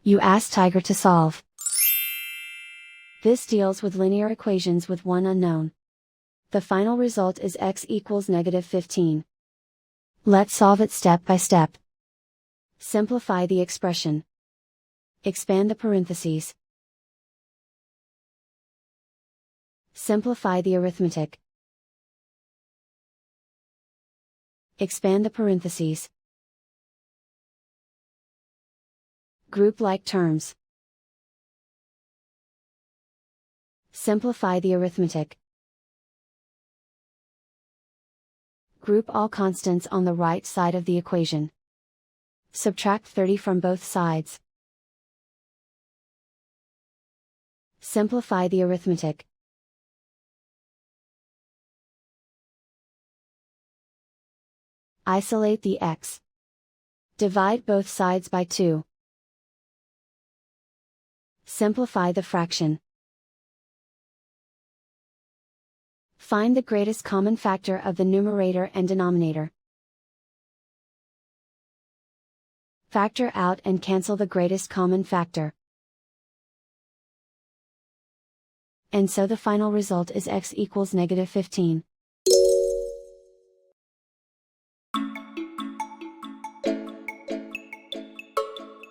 You ask Tiger to solve. This deals with linear equations with one unknown. The final result is x equals -15. Let's solve it step by step. Simplify the expression. Expand the parentheses. Simplify the arithmetic. Expand the parentheses. Group like terms. Simplify the arithmetic. Group all constants on the right side of the equation. Subtract 30 from both sides. Simplify the arithmetic. Isolate the x. Divide both sides by 2. Simplify the fraction. Find the greatest common factor of the numerator and denominator. Factor out and cancel the greatest common factor. And so the final result is x equals -15.